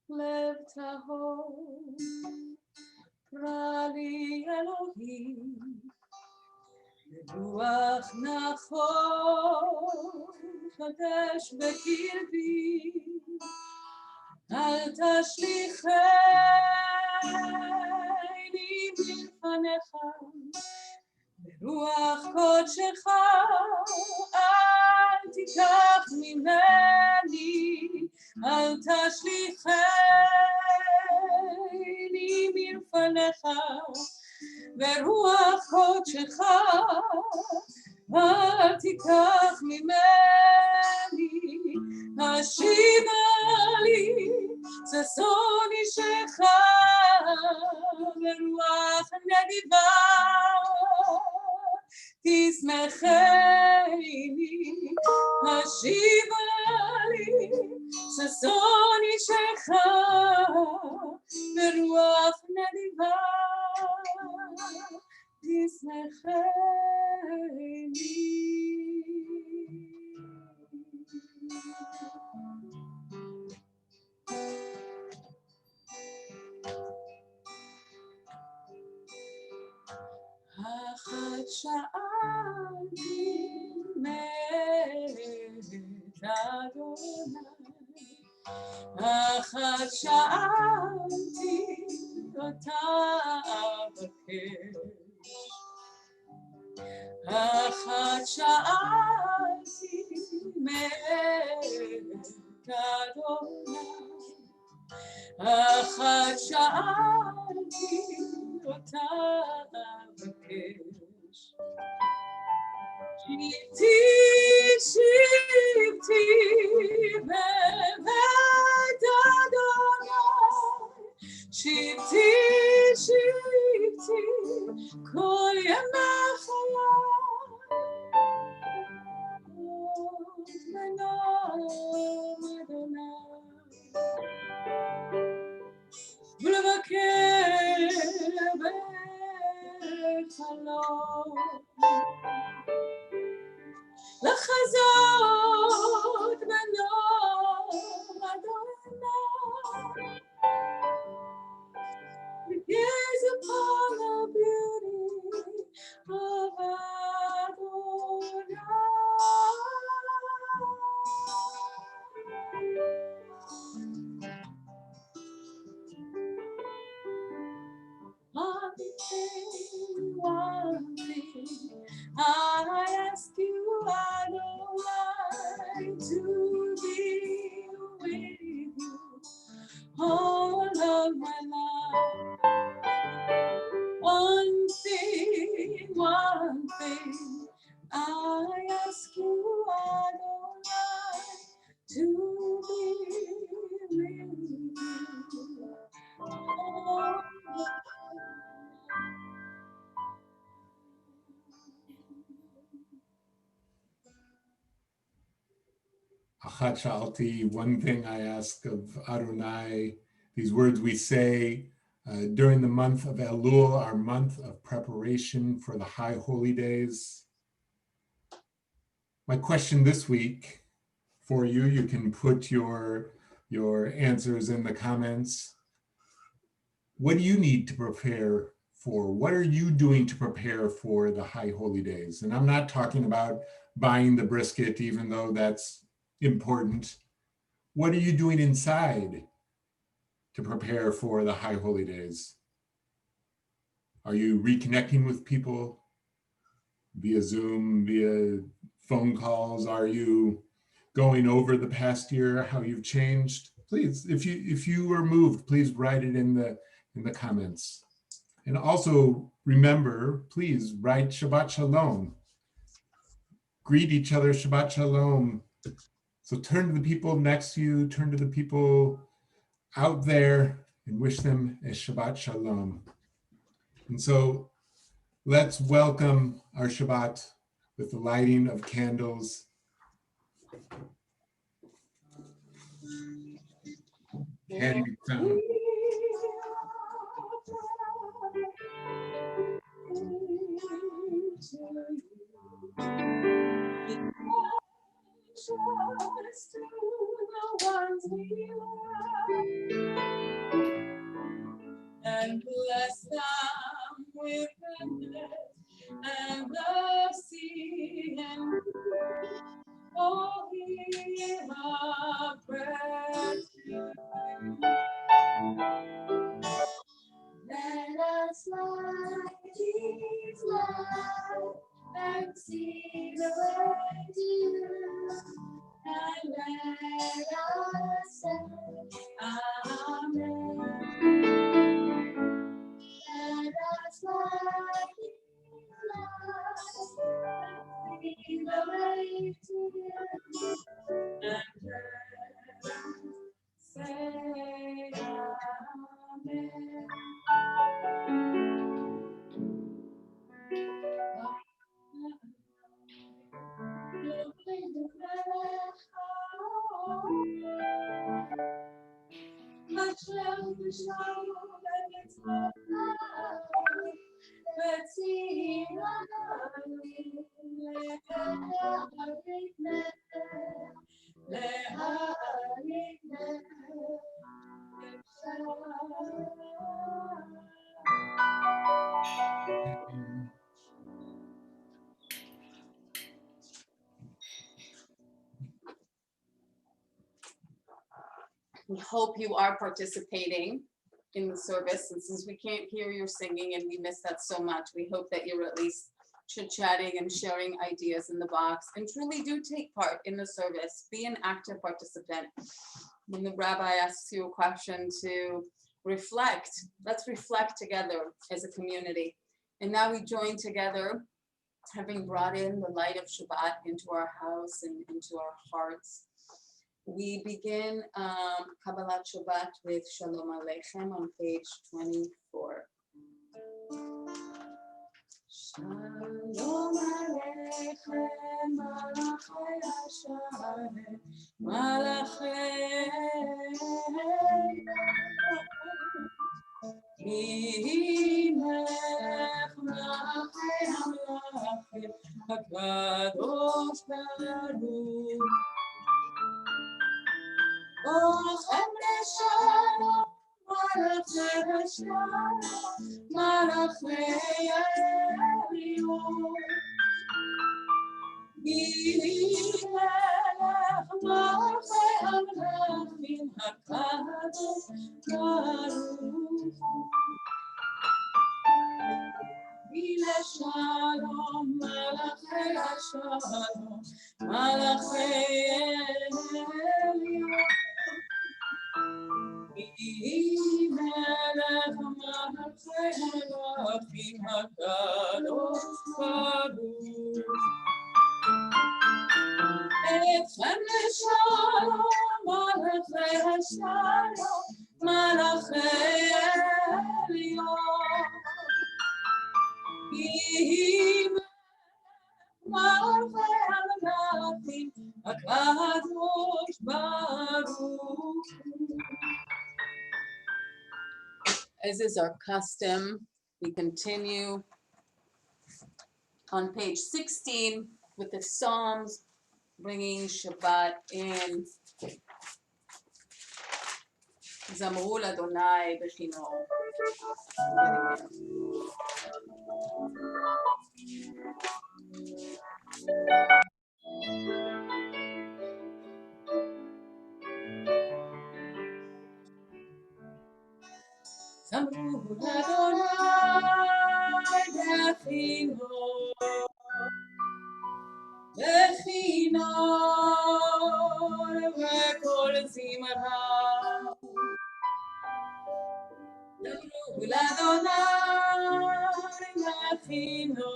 לב טהור, ברא לי אלוהים, רוח נכון, חדש בקרבי, אל תשליכני מלפניך, ברוח קודשך אל תיקח ממני, אל תשליכני מלפניך, ברוח קודשך אל תיקח ממני, השיבה לי ששון אישך, ברוח נדיבה תשמחני, השיבה לי ששון אישך, ברוח נדיבה תשמחני. אחת שאלתי מאת אדוני, אחת שאלתי אותה אבקש, אחת שאלתי מאת אדוני, אחת שאלתי אותה אבקש, שבתי שבתי בבית אדוני, שבתי שבתי כל ימי חיי, בנועם אדוני, ולבקר בית חלום, לחזות בנועם אדוני, to gaze upon the beauty of Adonai. One thing, I ask you, Adonai, to be with you all of my life. One thing, I ask you, Adonai, to be with you all of my life. Achat Sha'alti, one thing I ask of Adonai, These words we say during the month of Elul, our month of preparation for the high holy days. My question this week for you, you can put your answers in the comments. What do you need to prepare for? What are you doing to prepare for the high holy days? And I'm not talking about buying the brisket, even though that's important. What are you doing inside to prepare for the high holy days? Are you reconnecting with people via Zoom, via phone calls? Are you going over the past year, how you've changed? Please, if you were moved, please write it in the comments. And also remember, please write Shabbat Shalom. Greet each other, Shabbat Shalom. So turn to the people next to you, turn to the people out there and wish them a Shabbat Shalom. And so let's welcome our Shabbat with the lighting of candles. Candy sound. Just to the ones we love, and bless them with goodness and the sea and all he have breath. Let us light his light and see the way to you, and let us say Amen. Let us light his light and see the way to you, and let us say Amen. Much love to show that it's let's see We hope you are participating in the service, and since we can't hear your singing and we miss that so much, we hope that you're at least chit-chatting and sharing ideas in the box, and truly do take part in the service. Be an active participant. When the rabbi asks you a question, to reflect. Let's reflect together as a community. And now we join together, having brought in the light of Shabbat into our house and into our hearts. We begin Kabbalat Shabbat with Shalom Aleichem on page 24. Shalom Aleichem, Malachei Hashem, Malachei Melech Malachei Hamlachim, HaKadosh Baruch Olchem Leshalom, Malachei Shalom, Malachei Elyon. Melech Malachei Hamlachim, HaKadosh Baruch Shalom, Malachei Shalom, Malachei Elyon. Melech Malachei Hamlachim, HaKadosh Baruch Etchem Leshalom, Malachei Shalom, Malachei Elyon. Malachei Hamlachim, HaKadosh Baruch As is our custom, we continue on page 16 with the Psalms, bringing Shabbat in. Zamru l'Adonai b'chino. Zamru l'Adonai b'chino. B'chino v'kol zimra. Zamru l'Adonai b'chino.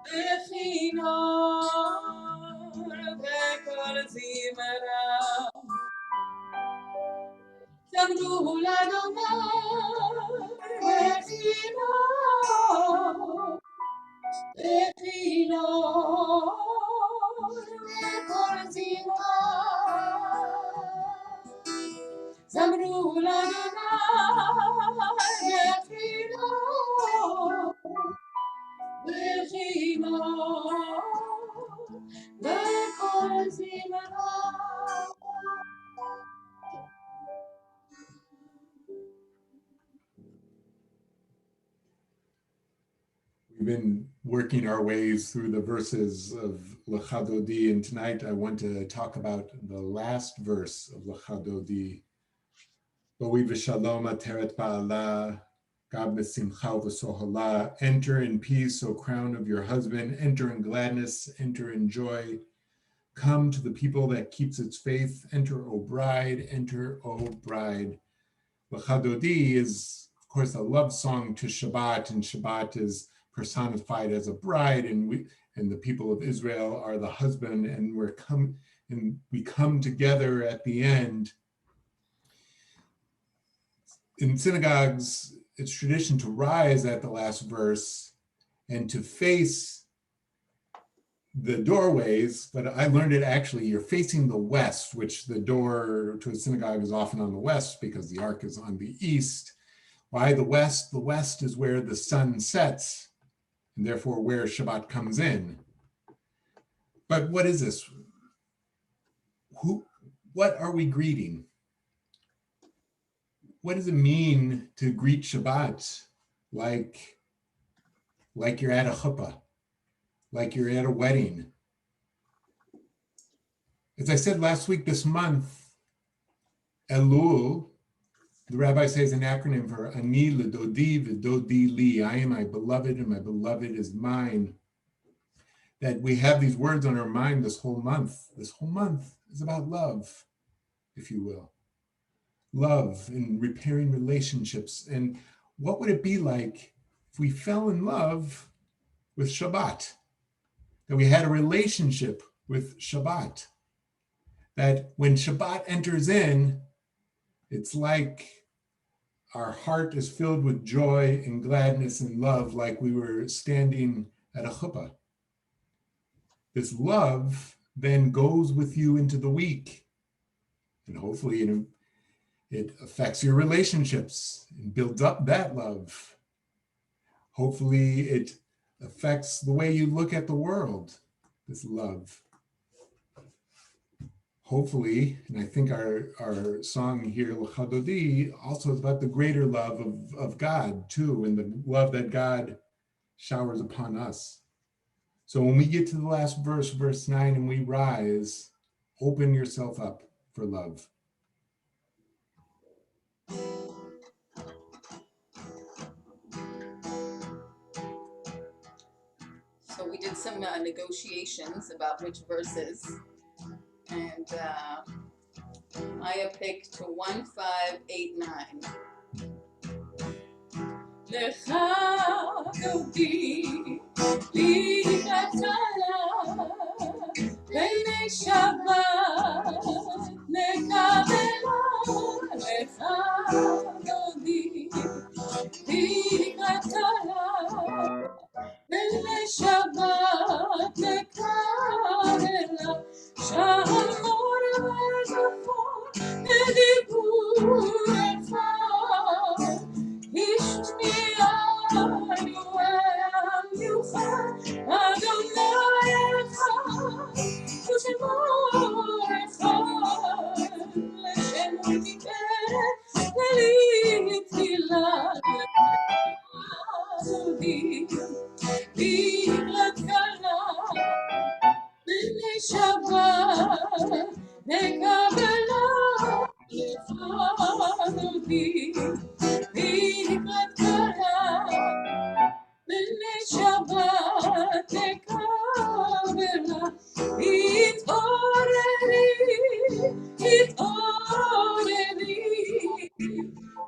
B'chino v'kol zimra. Zamru l'Adonai b'chino. B'chino v'kol zimra. Zamru l'Adonai b'chino. B'chino v'kol zimra. We've been working our ways through the verses of Lecha Dodi, and tonight I want to talk about the last verse of Lecha Dodi. Boi v'shalom ateret ba'ala, gab v'simcha v'sohala. Enter in peace, O crown of your husband. Enter in gladness, enter in joy. Come to the people that keeps its faith. Enter, O bride, enter, O bride. Lecha Dodi is, of course, a love song to Shabbat, and Shabbat is personified as a bride, and the people of Israel are the husband, and we come together at the end. In synagogues, it's tradition to rise at the last verse and to face the doorways, but I learned it actually, you're facing the west, which the door to a synagogue is often on the west because the ark is on the east. Why the west? The west is where the sun sets, and therefore where Shabbat comes in. But what is this? What are we greeting? What does it mean to greet Shabbat like you're at a chuppah, like you're at a wedding? As I said last week, this month, Elul, the rabbi says an acronym for Ani l'dodi v'dodi li. I am my beloved and my beloved is mine. That we have these words on our mind this whole month. This whole month is about love, if you will. Love and repairing relationships. And what would it be like if we fell in love with Shabbat? That we had a relationship with Shabbat? That when Shabbat enters in, it's like our heart is filled with joy and gladness and love, like we were standing at a chuppah. This love then goes with you into the week. And hopefully it affects your relationships and builds up that love. Hopefully it affects the way you look at the world, this love. Hopefully, and I think our song here, Lecha Dodi, also is about the greater love of God too, and the love that God showers upon us. So when we get to the last verse, verse 9, and we rise, open yourself up for love. So we did some negotiations about which verses, and Maya picked 1589. Lecha Dodi li katala b'nei Shabbat nekabela. Lecha Dodi li katala b'nei Shabbat nekabela. Shamor v'zafon edibur echa. דודי, לקראת קלה, בני שבת נקבלה, התעוררי, התעוררי,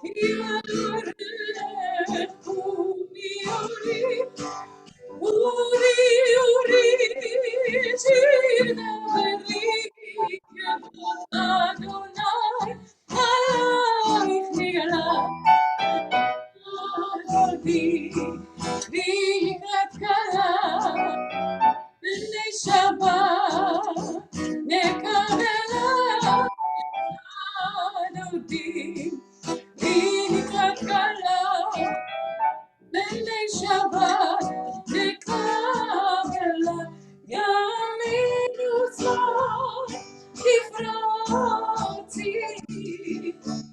ירך קומי אורי, אורי, אורי, תנערי, כבוד אדוני, עלייך נגלה, דודי, לקראת קלה, בני שבת נקבלה, דודי, לקראת קלה, בני שבת נקבלה, ימינו צבא תפרוצי,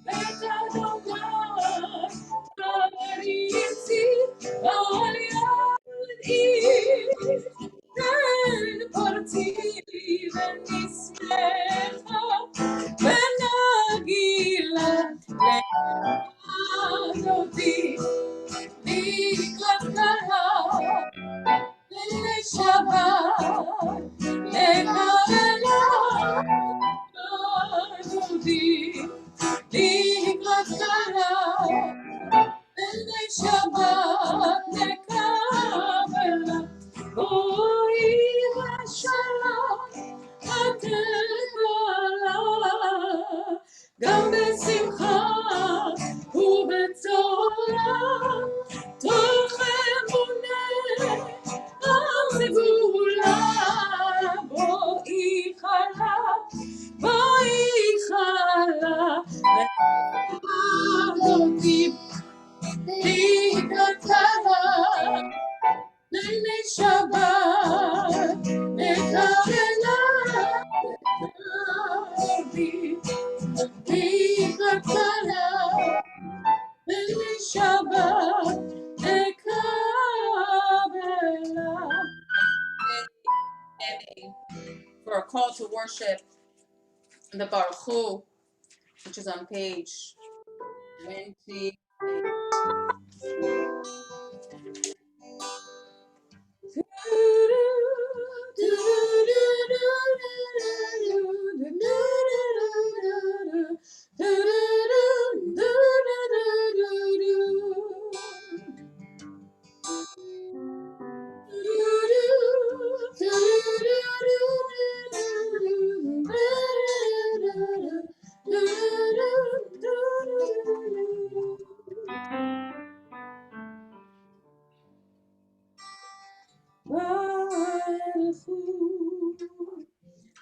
בית אדוני תריצי, על יד איש כן פרצי, ונשמחה ונגילה לאדוני, לקראת קלה, בני שבת נקבלה, דודי, לקראת קלה, בני שבת נקבלה, בואי בשלום התקבלה, גם בשמחה ובצורה, תוך אמונה הסגולה, בואי חלה, בואי חלה, דודי, לקראת קלה, בני שבת נקבלה, דודי, לקראת קלה, בני שבת נקבלה. For a call to worship, the Baruch Hu, which is on page 20. ברכו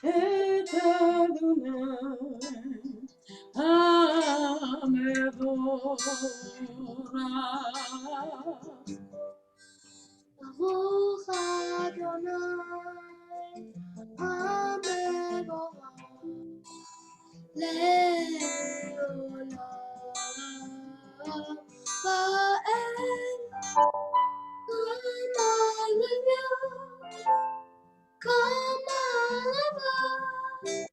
את אדוני המבורך, ברוך אדוני המבורך לעולם ואין come alive,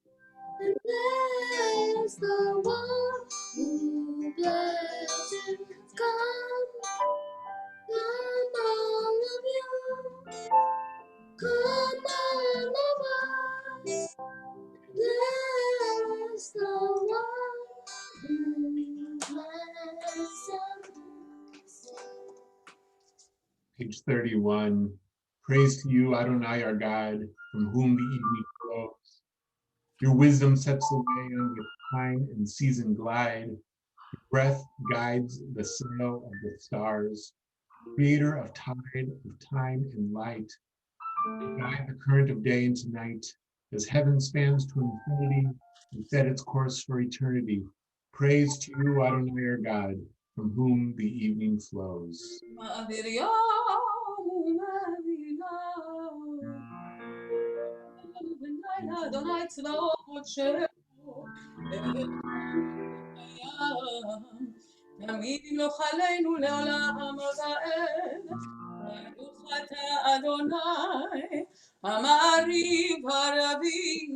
and bless the one who blesses. Come all of you, come alive, bless the one who blesses. Page 31. Praise to you, Adonai, our God, from whom the evening flows. Your wisdom sets the way on which time and season glide. Your breath guides the sail of the stars. Creator of tide, of time and light. You guide the current of day into night. As heaven spans to infinity and set its course for eternity. Praise to you, Adonai, our God, from whom the evening flows. אדוני צבאות שהוא תמיד ימלוך עלינו לעולם ועד. ברוך אתה אדוני המעריב הרבים.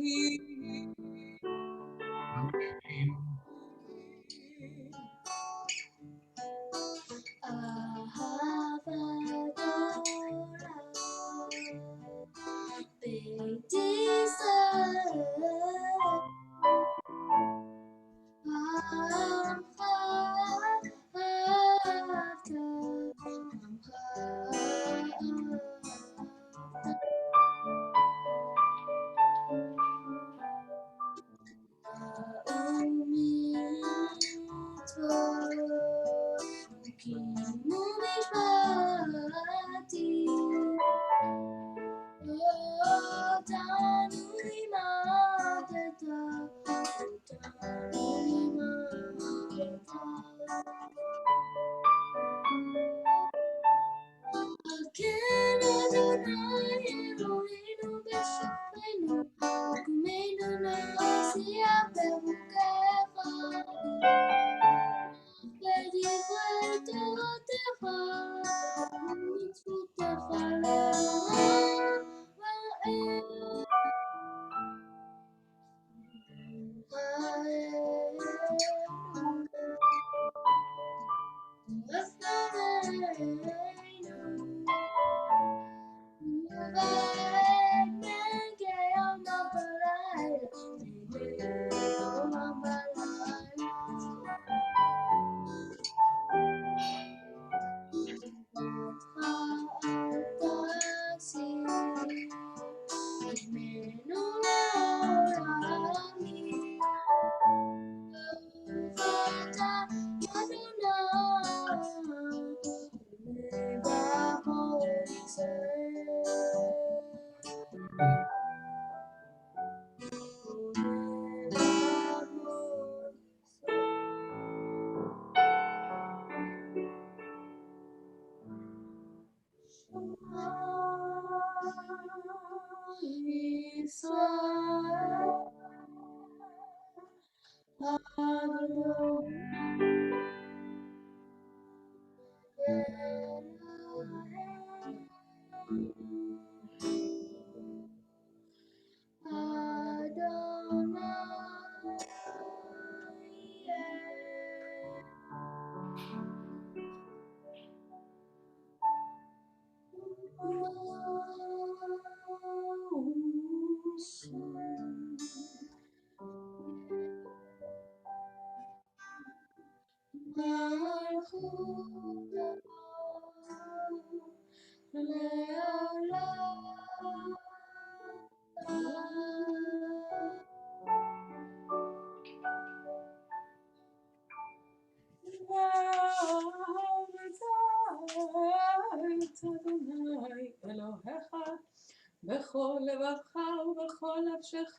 כן אדוני אלוהינו בשפנו, וקומנו נעשייה במוקיך, בדברי תורתך ומצוותיך לאמור אדוני אלוהיך בכל לבבך ובכל נפשך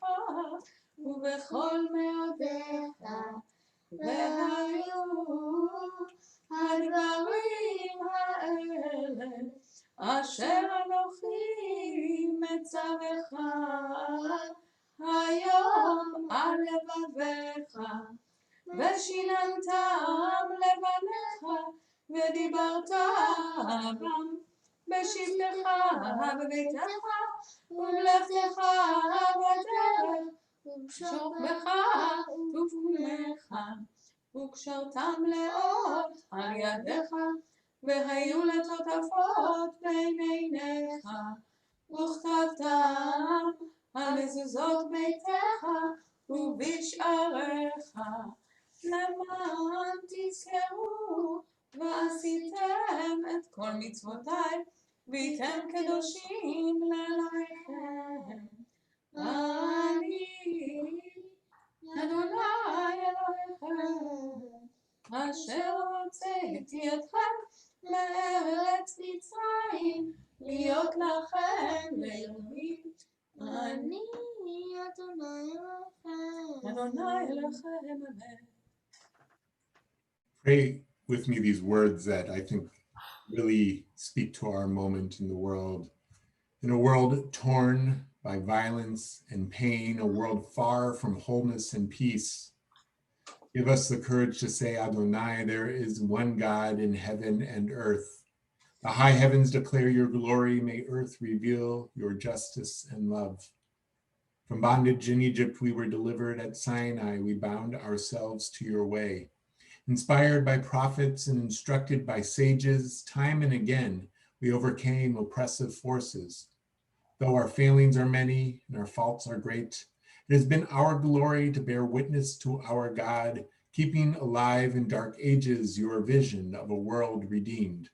ובכל מאודיך, והיו הדברים האלה אשר אנוכי מצווך היום על לבביך, ושיננתם לבניך ודיברת בם בשבתך בביתך ובמלאכתך בדרך ובשוכבך ובקומך, וקשרתם לאות על ידיך, והיו לטוטפות בין עיניך, וכתבתם על מזוזות ביתך ובשעריך, למען תזכרו ועשיתם את כל מצוותיי, והייתם קדושים לאלוהיכם. אני אדוני אלוהיכם, אשר הוצאתי אתכם מארץ מצרים, להיות לכם לאלוהים. אני אדוני אלוהיכם. אדוני אלוהיכם, אמן. Pray with me these words that I think really speak to our moment in the world. In a world torn by violence and pain, a world far from wholeness and peace, give us the courage to say, Adonai, there is one God in heaven and earth. The high heavens declare your glory. May earth reveal your justice and love. From bondage in Egypt, we were delivered. At Sinai, we bound ourselves to your way. Inspired by prophets and instructed by sages, time and again, we overcame oppressive forces. Though our failings are many and our faults are great, it has been our glory to bear witness to our God, keeping alive in dark ages your vision of a world redeemed.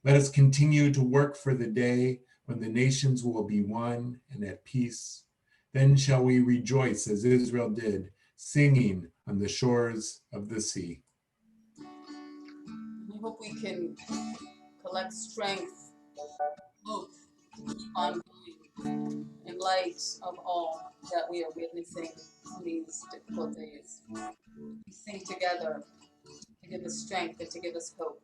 Let us continue to work for the day when the nations will be one and at peace. Then shall we rejoice as Israel did, singing on the shores of the sea. I hope we can collect strength, hope, keep on going in light of all that we are witnessing in these difficult days. We sing together. to give us strength and to give us hope.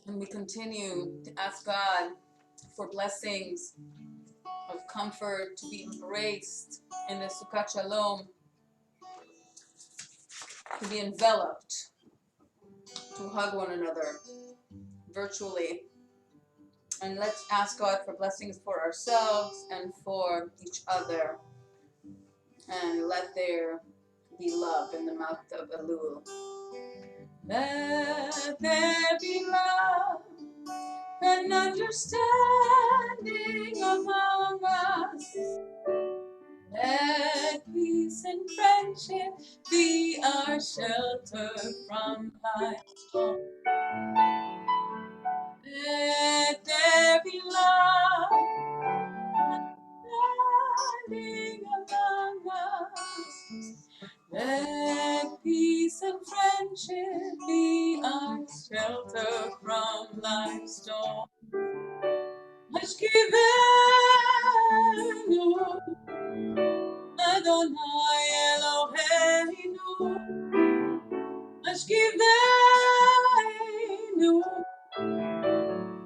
And we continue to ask God for blessings of comfort, to be embraced in the Sukkot Shalom, to be enveloped, to hug one another virtually. And let's ask God for blessings for ourselves and for each other. And let there be love in the mouth of Elul. Let there be love and understanding among us. Let peace and friendship be our shelter from life's storm. Let there be love and understanding among us. Let peace and friendship be our shelter from life's storm. Hashkivenu Adonai Eloheinu, Hashkivenu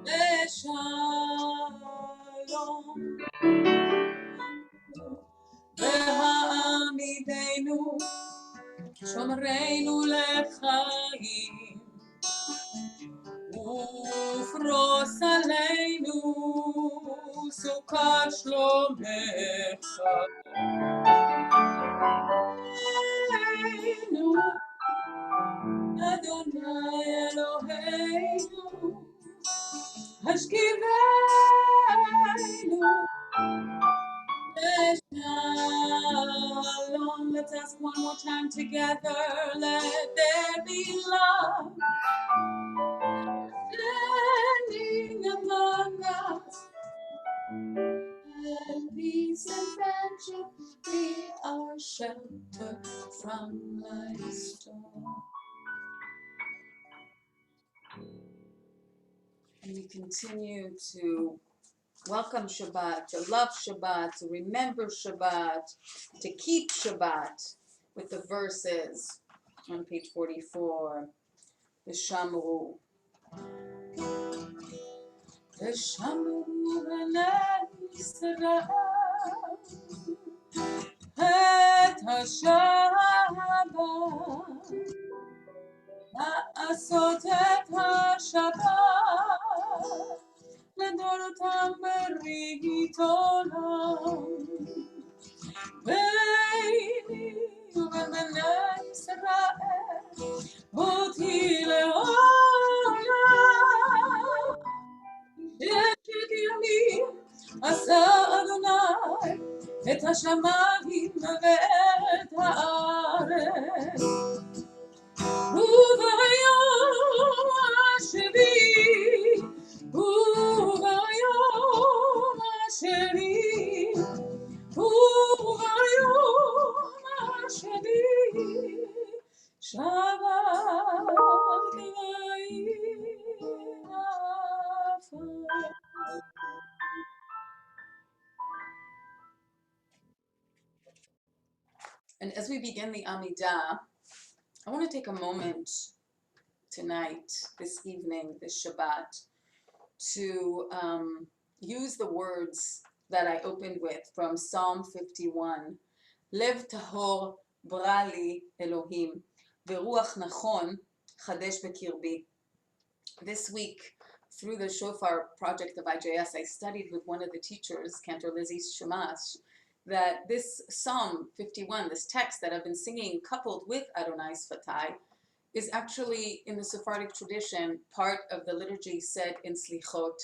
Beshalom, Ve'ha'amidenu Shomreinu lechaim, Ufros aleinu Sukkot shlomecha. Eloheinu, Adonai Eloheinu, Hashkivenu Beshalom. Let's ask one more time together. Let there be love standing among us. Let peace and friendship be our shelter from life's storm. And we continue to welcome Shabbat, to love Shabbat, to remember Shabbat, to keep Shabbat with the verses on page 44. V'shamru. V'shamru b'nei Yisrael et את השבת, לעשות את השבת, לדורותם ברית עולם. ביני ובין בני ישראל, אותי לעולם. ששת ימים עשה אדוני את השמיים ואת הארץ, וביום השביעי, וביום השביעי, וביום השביעי, שבת ויהי עפר. And as we begin the Amidah, I want to take a moment tonight, this evening, this Shabbat, to use the words that I opened with from Psalm 51. Lev tahor brali Elohim, veruach nachon chadesh bekirbi. This week, through the Shofar project of IJS, I studied with one of the teachers, Cantor Lizzie Shamash, that this Psalm 51, this text that I've been singing coupled with Adonai Sfatai, is actually in the Sephardic tradition part of the liturgy said in Slichot,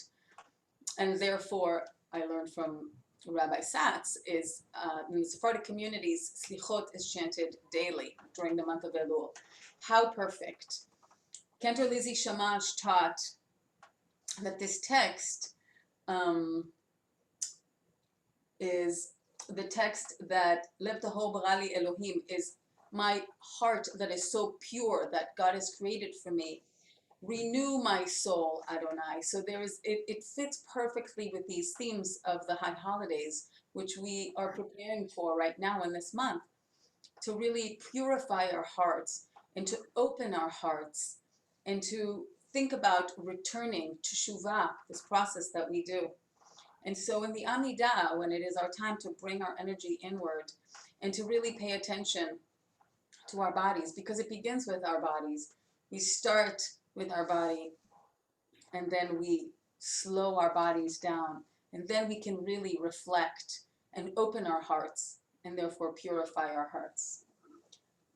and therefore I learned from Rabbi Satz is in the Sephardic communities, Slichot is chanted daily during the month of Elul. How perfect. Cantor Lizzie Shamash taught that this text is the text that Lev tahor barali Elohim is my heart that is so pure that God has created for me. Renew my soul, Adonai. So it fits perfectly with these themes of the high holidays, which we are preparing for right now in this month, to really purify our hearts and to open our hearts and to think about returning to Shuvah, this process that we do. And so in the Amidah, when it is our time to bring our energy inward and to really pay attention to our bodies, because it begins with our bodies. We start with our body, and then we slow our bodies down, and then we can really reflect and open our hearts, and therefore purify our hearts.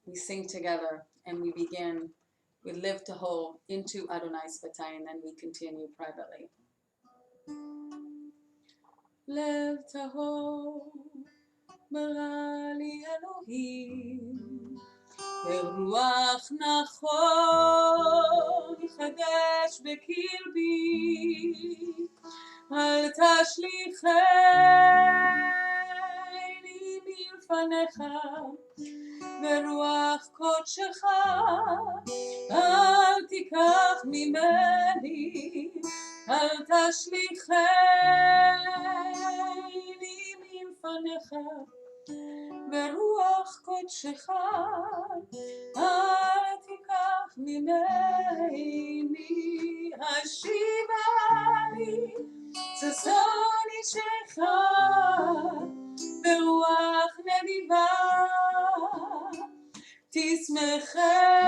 We sing together, and we begin. We live to hold into Adonai Sfatai, and then we continue privately. Lev tahor barali Elohim, ורוח נכון יחדש בקרבי, אל תשליכני מלפניך, ורוח קודשך אל תיקח ממני, אל תשליכני מלפניך, ורוח קודשך אל תיקח ממני. השיבני ששון אישך ברוח נדיבה, תשמחני.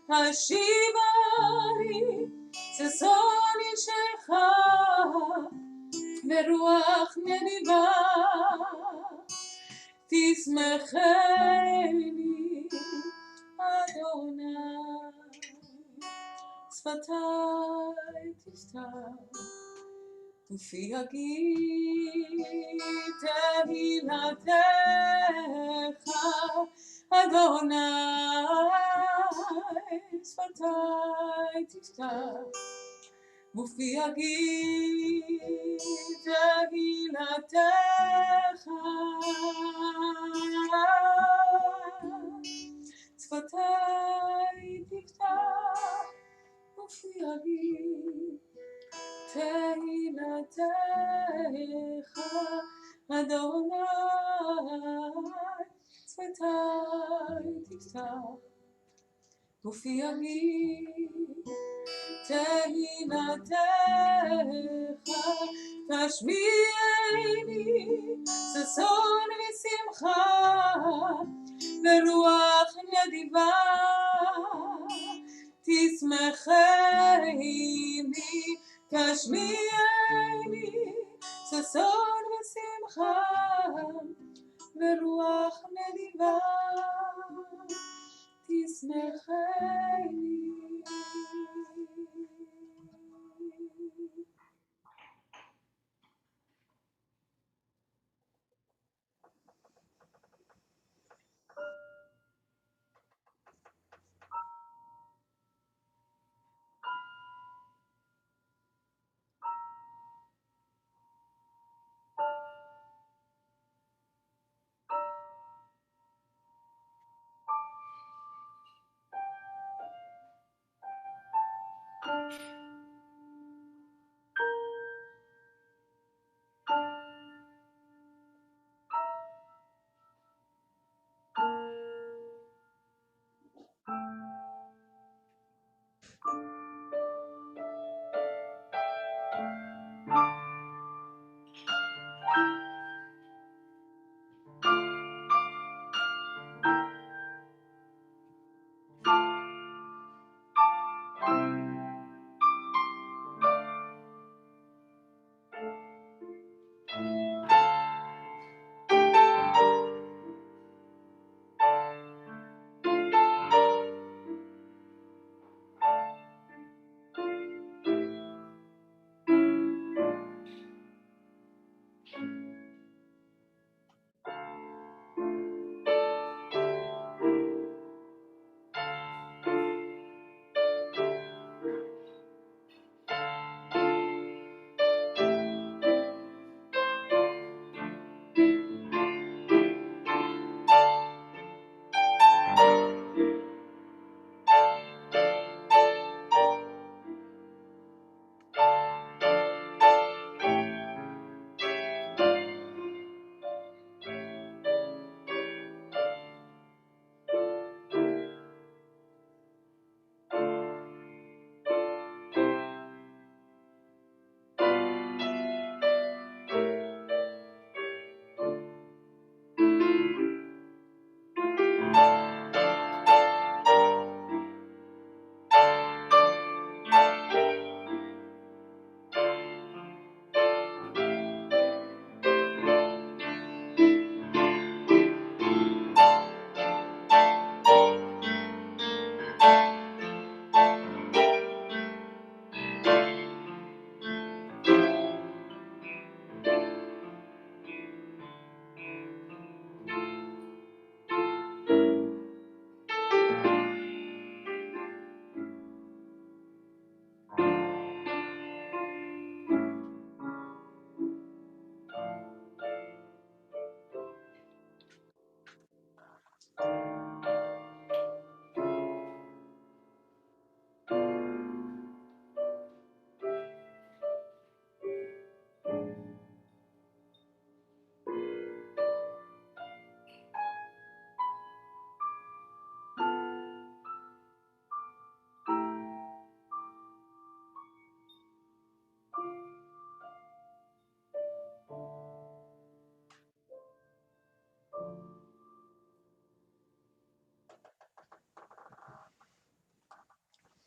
השיבני ששון אישך ברוח נדיבה, תשמחני אדוני. שפתי תפתח ופי יגיד תהילתך אדוני. שפתי תפתח ופי יגיד תהילתך, שפתי תפתח ופי יגיד תהילתך אדוני. שפתי תפתח ופי תהינתך תשביעני ששון ושמחה ורוח נדיבה תשמחני תשביעני ששון ושמחה ורוח נדיבה תשמחני.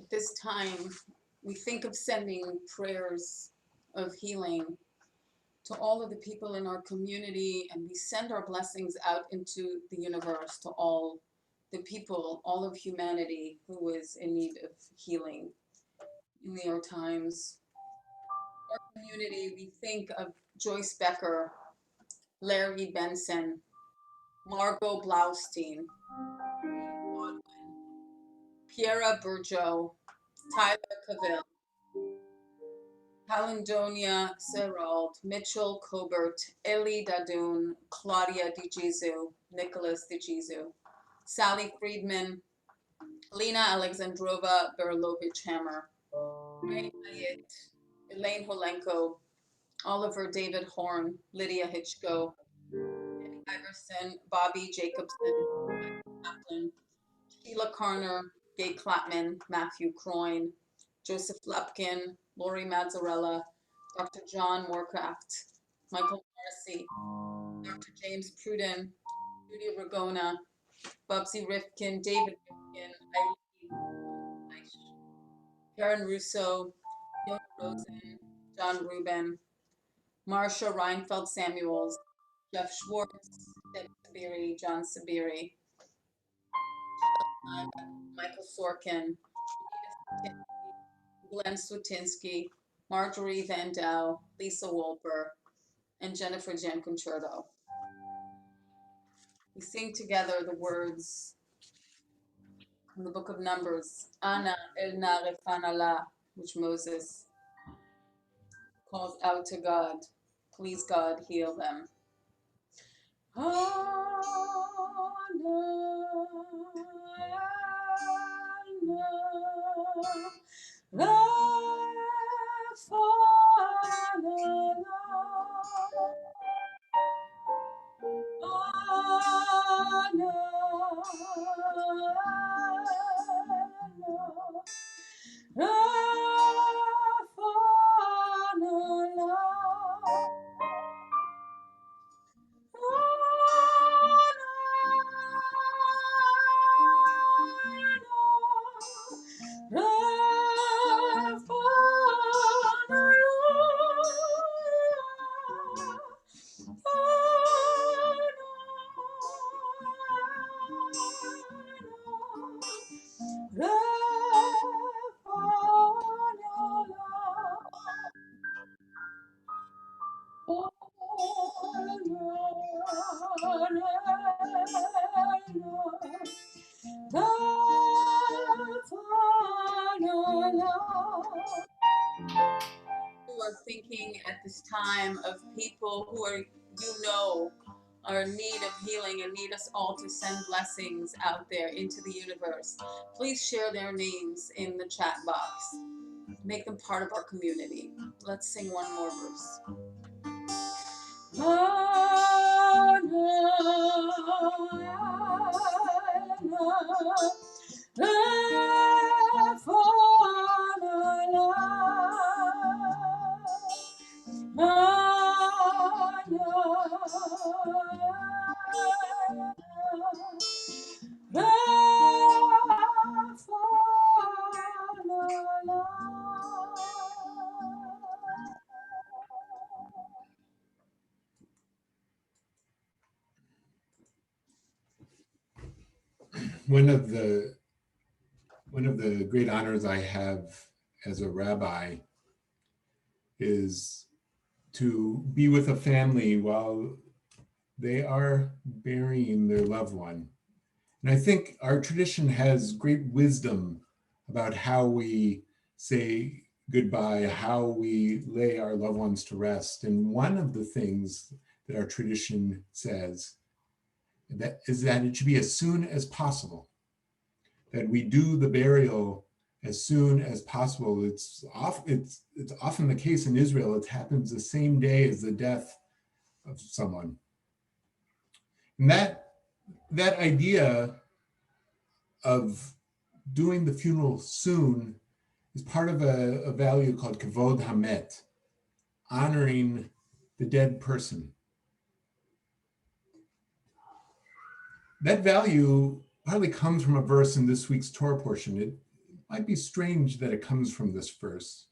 At this time, we think of sending prayers of healing to all of the people in our community, and we send our blessings out into the universe to all the people, all of humanity who is in need of healing in our times. Our community, we think of Joyce Becker, Larry Benson, Margot Blaustein, Godwin, Piera Burjo, Tyler Cavill, Calendonia Serald, Mitchell Cobert, Ellie Dadoun, Claudia DiGesu, Nicholas DiGesu, Sally Friedman, Lena Alexandrova Berlovich Hammer, Ray Hyatt, Elaine Holenko, Oliver David Horn, Lydia Hitchko, Eddie Iverson, Bobby Jacobson, Michael Kaplan, Sheila Carner, Gay Klapman, Matthew Croyne, Joseph Lepkin, Lori Mazzarella, Dr. John Moorcraft, Michael Morrissey, Dr. James Pruden, Judy Ragona, Bubsy Rifkin, David Rifkin, Eileen, Karen Russo, Yona Rosen, John Rubin, Marsha Reinfeld Samuels, Jeff Schwartz, Deb Sabiri, John Sabiri, Michael Sorkin, Glenn Swatinsky, Marjorie Van Dow, Lisa Wolper, and Jennifer Gianconcerto. We sing together the words from the book of Numbers, Ana elna refana la, which Moses calls out to God. Please, God, heal them. We're thinking at this time of people who are, are in need of healing and need us all to send blessings out there into the universe. Please share their names in the chat box. Make them part of our community. Let's sing one more verse. One of the great honors I have as a rabbi is to be with a family while they are burying their loved one. And I think our tradition has great wisdom about how we say goodbye, how we lay our loved ones to rest. And one of the things that our tradition says is that it should be as soon as possible, that we do the burial as soon as possible. It's often the case in Israel. It happens the same day as the death of someone. And that idea of doing the funeral soon is part of a value called kavod hamet, honoring the dead person. That value partly comes from a verse in this week's Torah portion. It might be strange that it comes from this verse.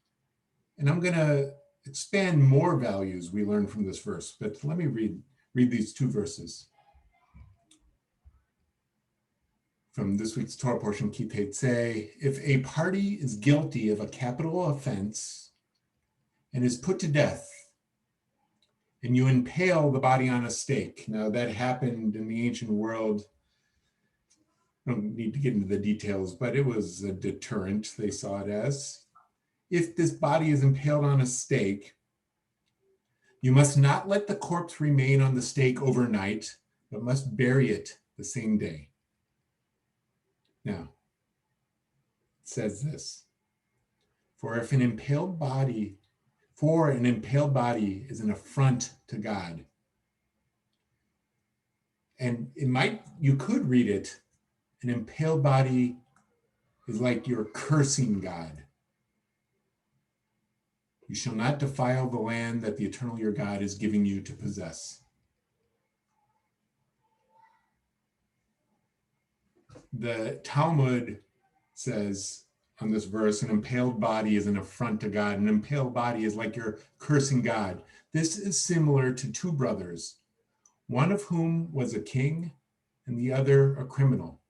And I'm going to expand more values we learn from this verse, but let me read these two verses. From this week's Torah portion, Ki Teitzei, if a party is guilty of a capital offense and is put to death, and you impale the body on a stake. Now that happened in the ancient world. I don't need to get into the details, but it was a deterrent, they saw it as. If this body is impaled on a stake, you must not let the corpse remain on the stake overnight, but must bury it the same day. Now, it says this, for an impaled body is an affront to God. And you could read it, an impaled body is like you're cursing God. You shall not defile the land that the eternal your God is giving you to possess. The Talmud says on this verse, an impaled body is an affront to God. An impaled body is like you're cursing God. This is similar to two brothers, one of whom was a king and the other a criminal.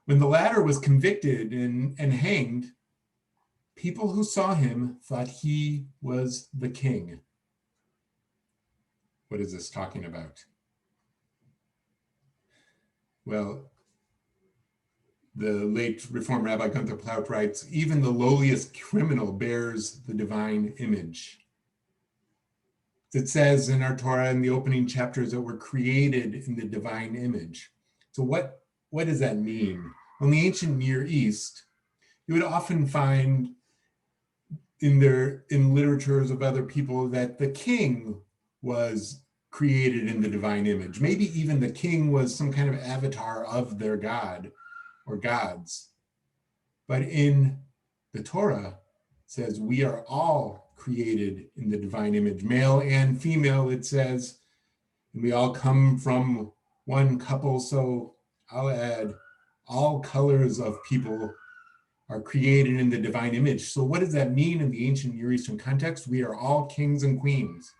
When the latter was convicted and hanged, people who saw him thought he was the king. What is this talking about? Well, the late Reformed Rabbi Gunther Plaut writes, even the lowliest criminal bears the divine image. It says in our Torah in the opening chapters that we're created in the divine image. So what does that mean? Well, in the ancient Near East, you would often find in literatures of other people that the king was created in the divine image. Maybe even the king was some kind of avatar of their god or gods. But in the Torah, it says we are all created in the divine image, male and female, it says, and we all come from one couple. So I'll add all colors of people are created in the divine image. So what does that mean in the ancient Near Eastern context? We are all kings and queens.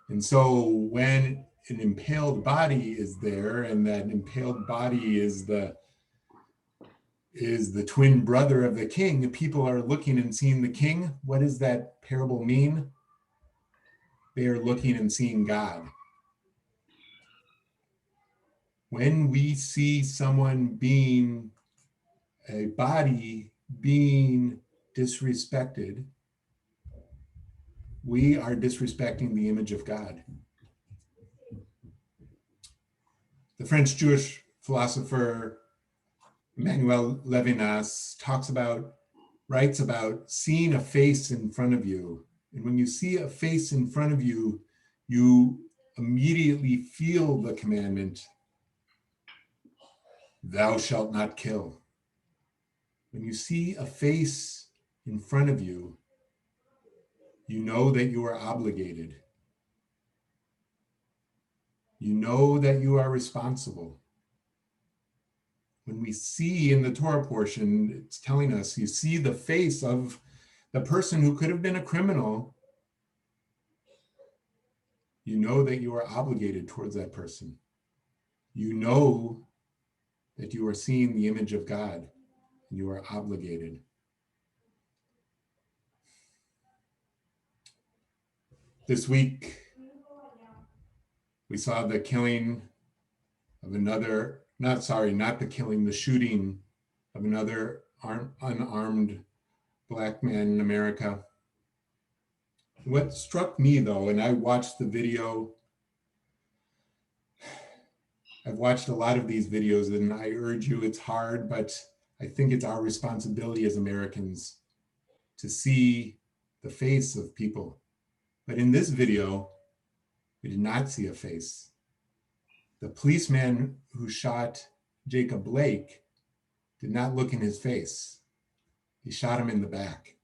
And so when an impaled body is there, and that impaled body is the twin brother of the king, people are looking and seeing the king. What does that parable mean? They are looking and seeing God. When we see someone being a body being disrespected, we are disrespecting the image of God. The French Jewish philosopher Emmanuel Levinas writes about seeing a face in front of you. And when you see a face in front of you, you immediately feel the commandment, thou shalt not kill. When you see a face in front of you, you know that you are obligated. You know that you are responsible. When we see in the Torah portion, it's telling us, you see the face of the person who could have been a criminal, you know that you are obligated towards that person. You know that you are seeing the image of God, and you are obligated. This week, we saw the killing of the shooting of another unarmed Black man in America. What struck me though, and I watched the video, I've watched a lot of these videos, and I urge you, it's hard, but I think it's our responsibility as Americans to see the face of people. But in this video, we did not see a face. The policeman who shot Jacob Blake did not look in his face. He shot him in the back,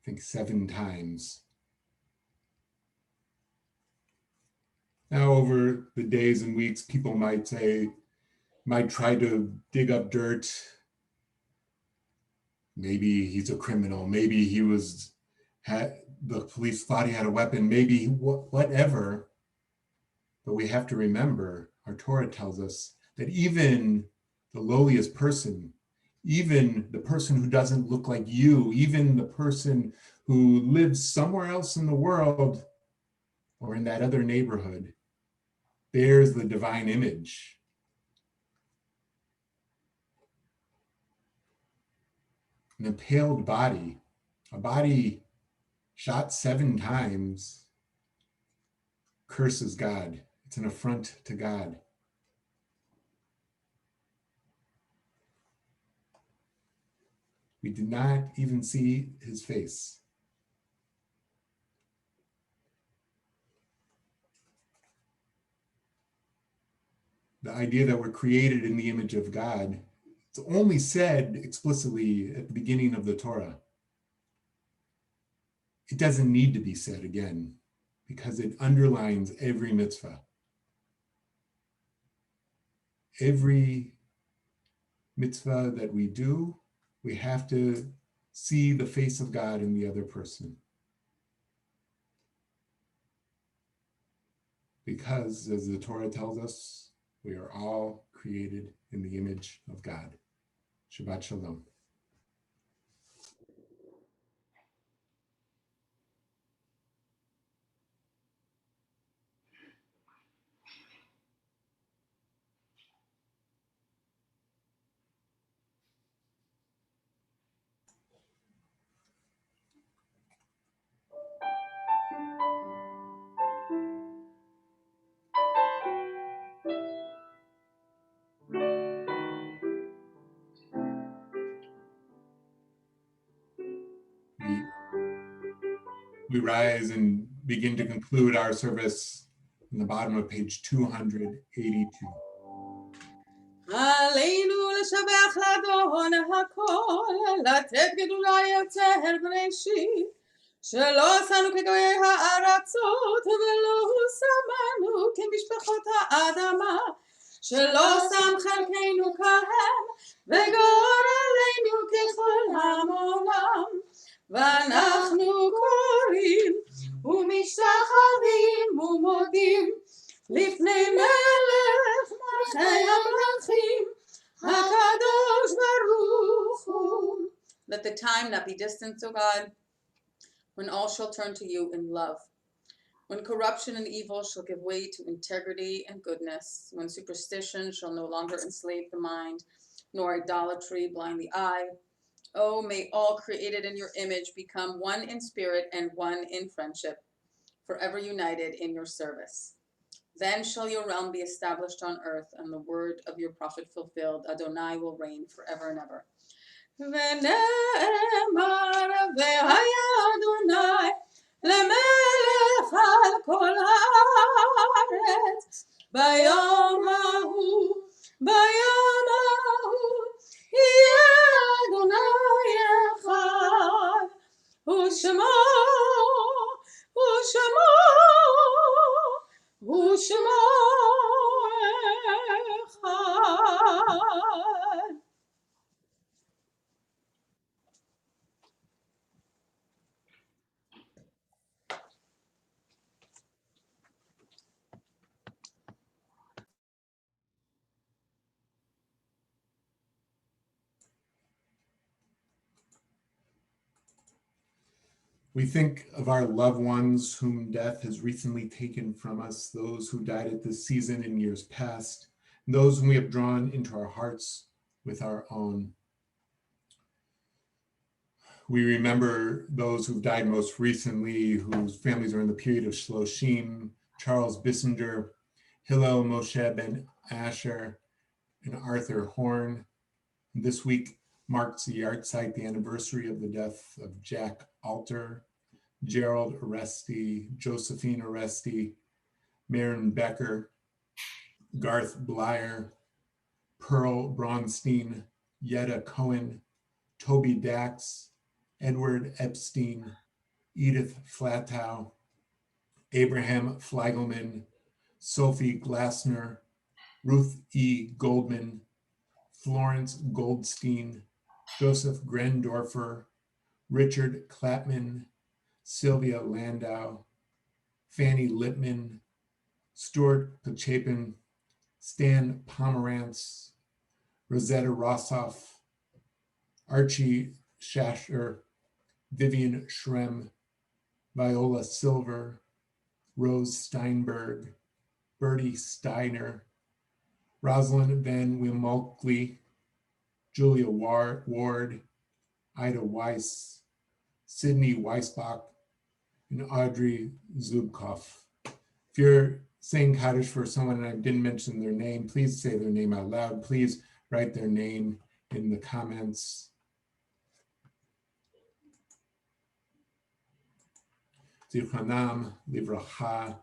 I think 7 times. Now, over the days and weeks, people might try to dig up dirt. Maybe he's a criminal. Maybe the police thought he had a weapon. Maybe whatever. But we have to remember, our Torah tells us that even the lowliest person, even the person who doesn't look like you, even the person who lives somewhere else in the world or in that other neighborhood, bears the divine image. An impaled body, a body shot 7 times, curses God. It's an affront to God. We did not even see his face. the idea that we're created in the image of God, it's only said explicitly at the beginning of the Torah. It doesn't need to be said again because it underlines every mitzvah. Every mitzvah that we do, we have to see the face of God in the other person. Because, as the Torah tells us, we are all created in the image of God. Shabbat Shalom. We rise and begin to conclude our service in the bottom of page 282. עלינו לשבח לאדון הכל, לתת גדולה יותר בראשית, שלא עשנו כגויי הארצות, ולא שמנו כמשפחות האדמה, שלא שם חלקנו כהם, וגורלנו ככל העולם. ואנחנו קוראים ומשתחווים ומודים לפני מלך מלכי המלכים, הקדוש ברוך הוא. Let the time not be distant, O God, when all shall turn to you in love, when corruption and evil shall give way to integrity and goodness, when superstition shall no longer enslave the mind, nor idolatry blind the eye. Oh, may all created in your image become one in spirit and one in friendship, forever united in your service. Then shall your realm be established on earth, and the word of your prophet fulfilled. Adonai will reign forever and ever. ונאמר והיה אדוני למלך על כל הארץ ביום ההוא יהיה אדוני אחד ושמו אחד. We think of our loved ones whom death has recently taken from us, those who died at this season in years past, and those whom we have drawn into our hearts with our own. We remember those who've died most recently, whose families are in the period of Shloshim, Charles Bissinger, Hillel Moshe Ben Asher, and Arthur Horn. This week marks the yahrzeit, the anniversary of the death of Jack Alter, Gerald Oresti, Josephine Oresti, Maren Becker, Garth Blyer, Pearl Braunstein, Yetta Cohen, Toby Dax, Edward Epstein, Edith Flatow, Abraham Fleigelman, Sophie Glassner, Ruth E. Goldman, Florence Goldstein, Joseph Grendorfer, Richard Clapman, Sylvia Landau, Fanny Lippman, Stuart Pachapin, Stan Pomerantz, Rosetta Rossoff, Archie Shasher, Vivian Schrem, Viola Silver, Rose Steinberg, Bertie Steiner, Rosalind Van Wimolkley, Julia Ward, Ida Weiss, Sydney Weisbach, and Audrey Zubkov. If you're saying Kaddish for someone and I didn't mention their name, please say their name out loud. Please write their name in the comments. Zichanam Livracha,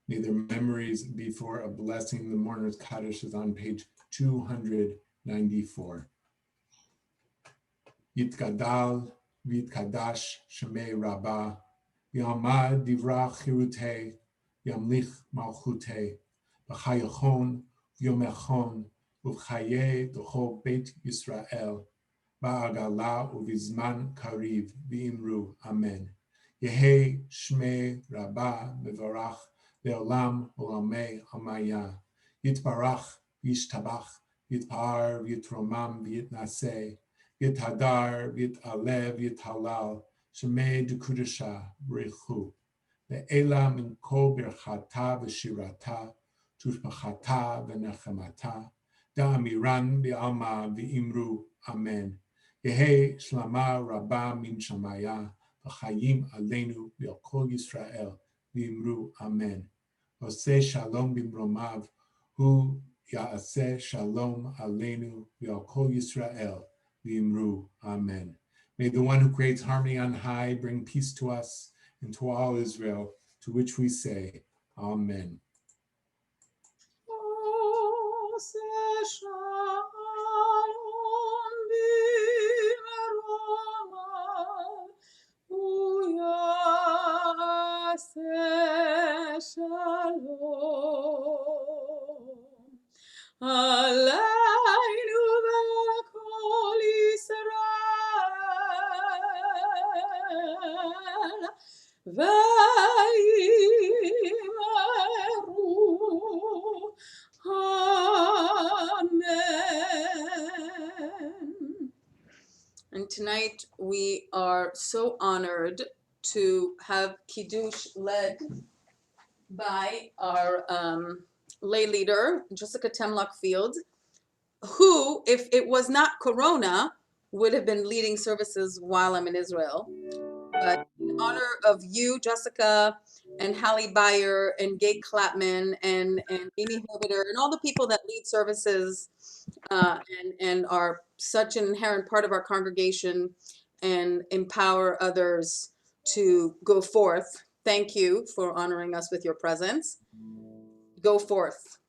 May their memories be for a blessing. The mourner's Kaddish is on page 294. Yitgadal v'yitkadash shemei Rabbah, Yamad divrach chirutei, Yamlich malchutei, B'chayachon v'yomechon, Uvchaye d'chol Beit Yisrael, Ba'agala uvizman kariv v'imru Amen. Yehi shmei Rabbah mevarach le'olam olamei amaya. Yitbarach v'yishtabach, Yitpar v'yitromam v'yitnaseh, Yithadar, Yithalev, Yithalal, Shemei Dekudasha, B'rechu, Ve'ela min kol birchata v'shirata, Tushbachata v'nechemata, Da'amiran bi'alma v'imru, Amen. Yehi shlama rabba min shamaya, V'chayim aleinu v'al kol Yisrael, v'imru, Amen. Oseh shalom b'mromav, hu ya'aseh shalom aleinu v'al kol Yisrael, V'imru, Amen. May the one who creates harmony on high bring peace to us and to all Israel, to which we say, Amen. Alaynu v'kol Yisrael v'yimeru. Amen. And tonight we are so honored to have Kiddush led by our lay leader, Jessica Temlock Field, who, if it was not Corona, would have been leading services while I'm in Israel. But in honor of you, Jessica, and Hallie Bayer, and Gay Clapman, and Amy Herbiter, and all the people that lead services and are such an inherent part of our congregation and empower others to go forth. Thank you for honoring us with your presence. Go forth.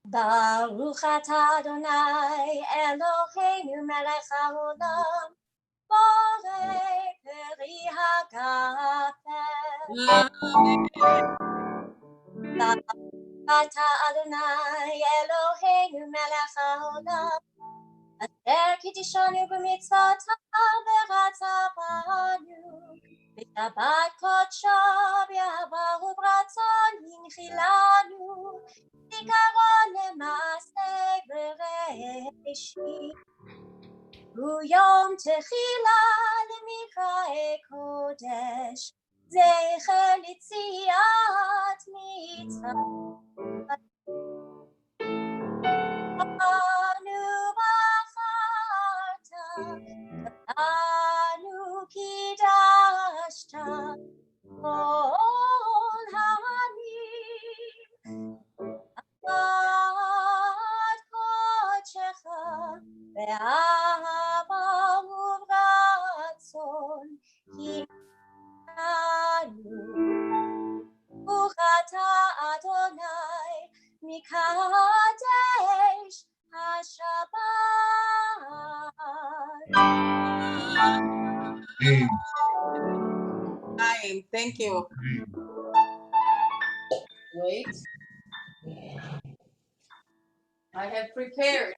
Baruch atah Adonai Eloheinu melech haolam borei peri hagafel. Baruch atah Adonai Eloheinu melech haolam asher kiddishanu b'mitzvotav v'ratzah banu b'shabbat kodsho b'yahava u'b'ratzon hinchilanu זיכרון למעשה בראשית, הוא יום תחילה למקראי קודש, זכר ליציאת מצרים. אנו בחרת, אנו קידשת, כל העמים. עד קודשך באהבה וברצון הננו. ברוך אתה אדוני מקדש השבת. Thank you. Wait. I have prepared.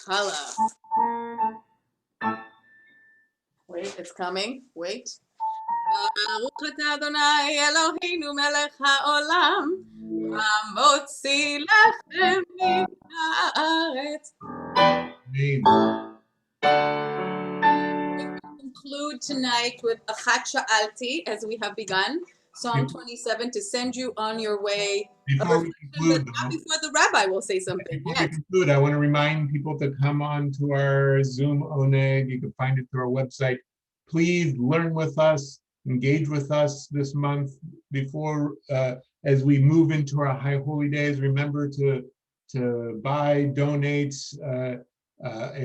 Hala. Wait, it's coming. Wait. Baruch atah Adonai Eloheinu melech haolam hamotzi lechem min haaretz. Conclude tonight with Achat Sha'alti, as we have begun, Psalm 27, to send you on your way. Before we conclude, not before the rabbi will say something. Before we conclude, I want to remind people to come on to our Zoom Oneg. You can find it through our website. Please learn with us, engage with us this month before, as we move into our high holy days. Remember to buy, donate a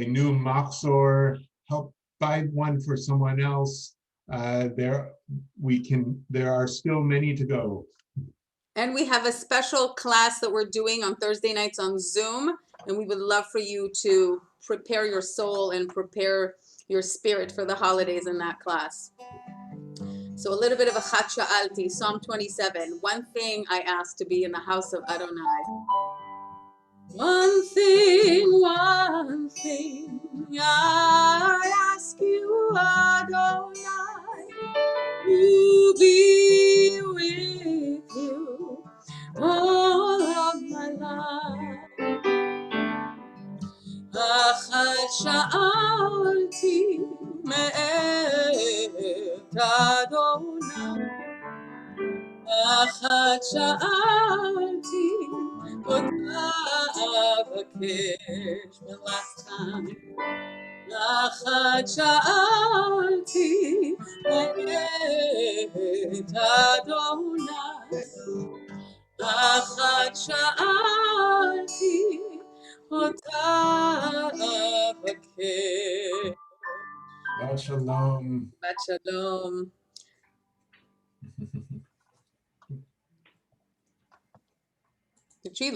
new machzor, help buy one for someone else. there are still many to go. And we have a special class that we're doing on Thursday nights on Zoom, and we would love for you to prepare your soul and prepare your spirit for the holidays in that class. So a little bit of a Chat Sha'alti, Psalm 27. One thing I ask to be in the house of Adonai. One thing I ask you, Adonai, to be with you all of my life. אחת שאלתי מאת אדוני, אחת שאלתי אותה אבקש. One last time. אחת שאלתי מאת אדוני, אחת שאלתי אותה אבקש. Shabbat shalom. Shabbat shalom.